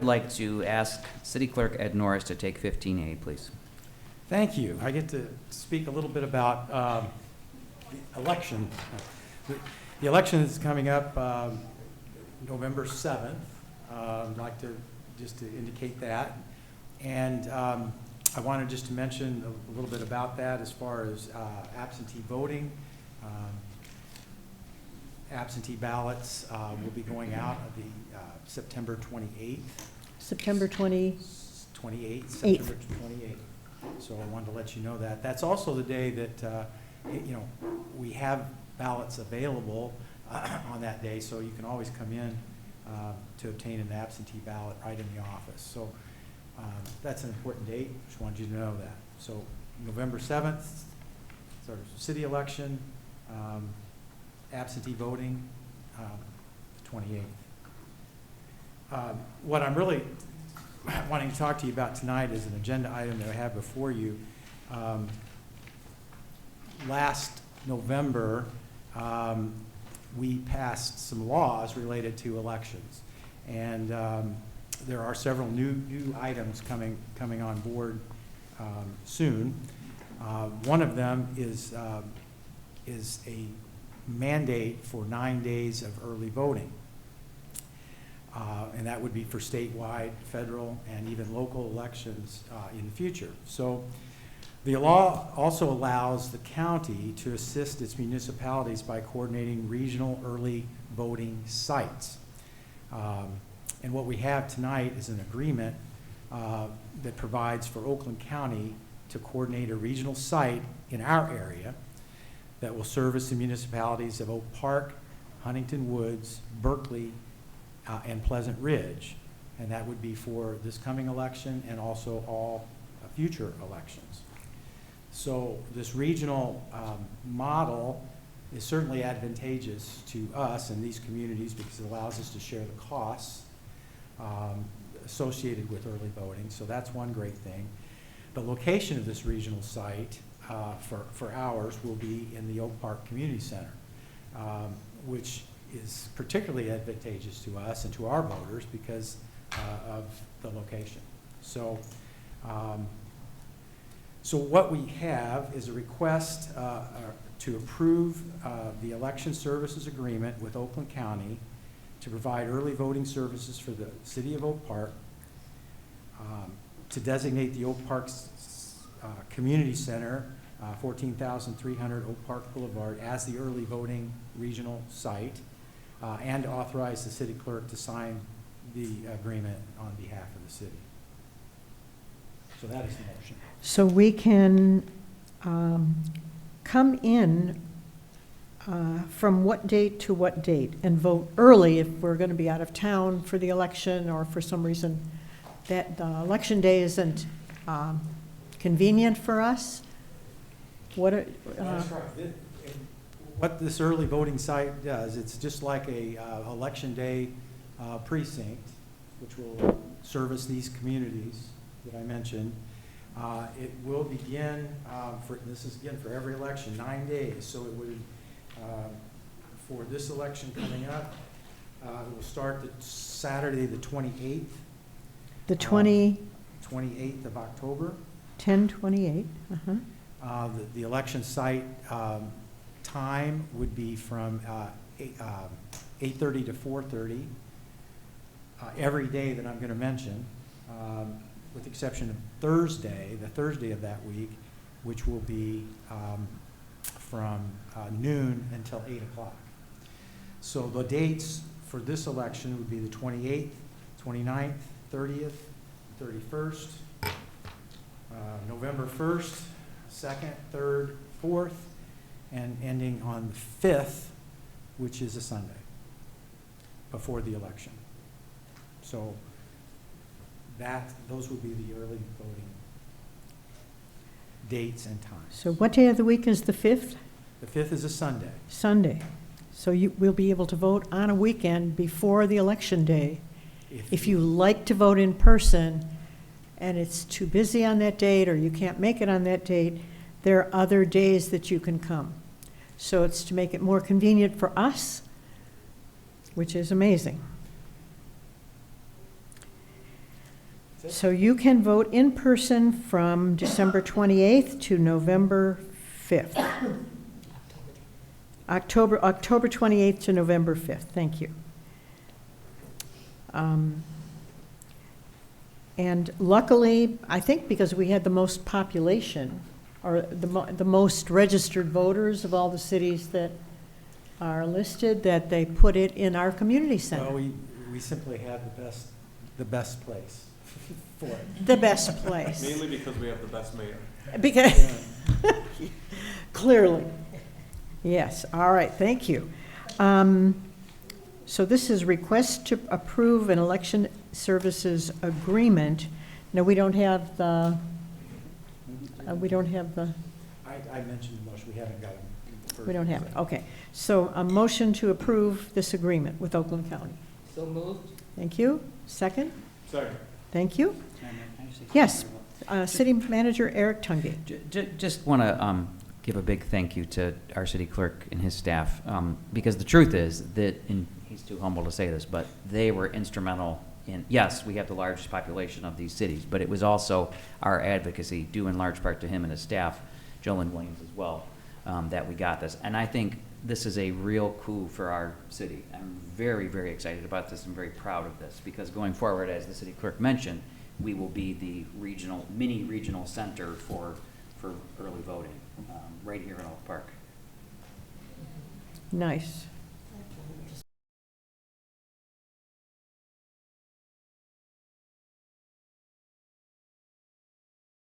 I'd like to ask City Clerk Ed Norris to take 15A, please. Thank you. I get to speak a little bit about the election. The election is coming up November 7th. I'd like to indicate that. And I wanted just to mention a little bit about that as far as absentee voting. Absentee ballots will be going out on the September 28th. September 28th. September 28th. So I wanted to let you know that. That's also the day that, we have ballots available on that day, so you can always come in to obtain an absentee ballot right in the office. So that's an important date. Just wanted you to know that. So November 7th, it's our city election, absentee voting, the 28th. What I'm really wanting to talk to you about tonight is an agenda item that I have before you. Last November, we passed some laws related to elections, and there are several new items coming on board soon. One of them is a mandate for 9 days of early voting. And that would be for statewide, federal, and even local elections in the future. So the law also allows the county to assist its municipalities by coordinating regional early voting sites. And what we have tonight is an agreement that provides for Oakland County to coordinate a regional site in our area that will service the municipalities of Oak Park, Huntington Woods, Berkeley, and Pleasant Ridge. And that would be for this coming election and also all future elections. So this regional model is certainly advantageous to us and these communities because it allows us to share the costs associated with early voting. So that's one great thing. The location of this regional site for ours will be in the Oak Park Community Center, which is particularly advantageous to us and to our voters because of the location. So, so what we have is a request to approve the election services agreement with Oakland County to provide early voting services for the city of Oak Park, to designate the Oak Park Community Center, 14,300 Oak Park Boulevard, as the early voting regional site, and to authorize the city clerk to sign the agreement on behalf of the city. So that is the motion. So we can come in from what date to what date and vote early if we're going to be out of town for the election or for some reason that the election day isn't convenient for us. That's right. What this early voting site does, it's just like a election day precinct, which will service these communities that I mentioned. It will begin, this is again for every election, 9 days. So it would, for this election coming up, it will start the Saturday the 28th. The 28th of October. 10/28. The election site time would be from 8:30 to 4:30 every day that I'm going to mention, with the exception of Thursday, the Thursday of that week, which will be from noon until 8 o'clock. So the dates for this election would be the 28th, 29th, 30th, 31st, November 1st, 2nd, 3rd, 4th, and ending on the 5th, which is a Sunday, before the election. So those would be the early voting dates and times. So what day of the week is the 5th? The 5th is a Sunday. Sunday. So you will be able to vote on a weekend before the election day. If you like to vote in person and it's too busy on that date or you can't make it on that date, there are other days that you can come. So it's to make it more convenient for us, which is amazing. So you can vote in person from December 28th to November 5th. October 28th to November 5th, thank you. And luckily, I think because we had the most population, or the most registered voters of all the cities that are listed, that they put it in our community center. Well, we simply had the best place for it. The best place. Mainly because we have the best mayor. Because, clearly. Yes, all right, thank you. So this is request to approve an election services agreement. Now, we don't have the, I mentioned the motion, we haven't got it. we don't have it, okay. So a motion to approve this agreement with Oakland County. So moved. Thank you. Second? Second. Thank you. Yes, City Manager Eric Tunge. Just want to give a big thank you to our city clerk and his staff, because the truth is that, and he's too humble to say this, but they were instrumental in, yes, we have the largest population of these cities, but it was also our advocacy, due in large part to him and his staff, Jolyn Williams as well, that we got this. And I think this is a real coup for our city. I'm very, very excited about this and very proud of this, because going forward, as the city clerk mentioned, we will be the mini regional center for early voting, right here in Oak Park. Nice.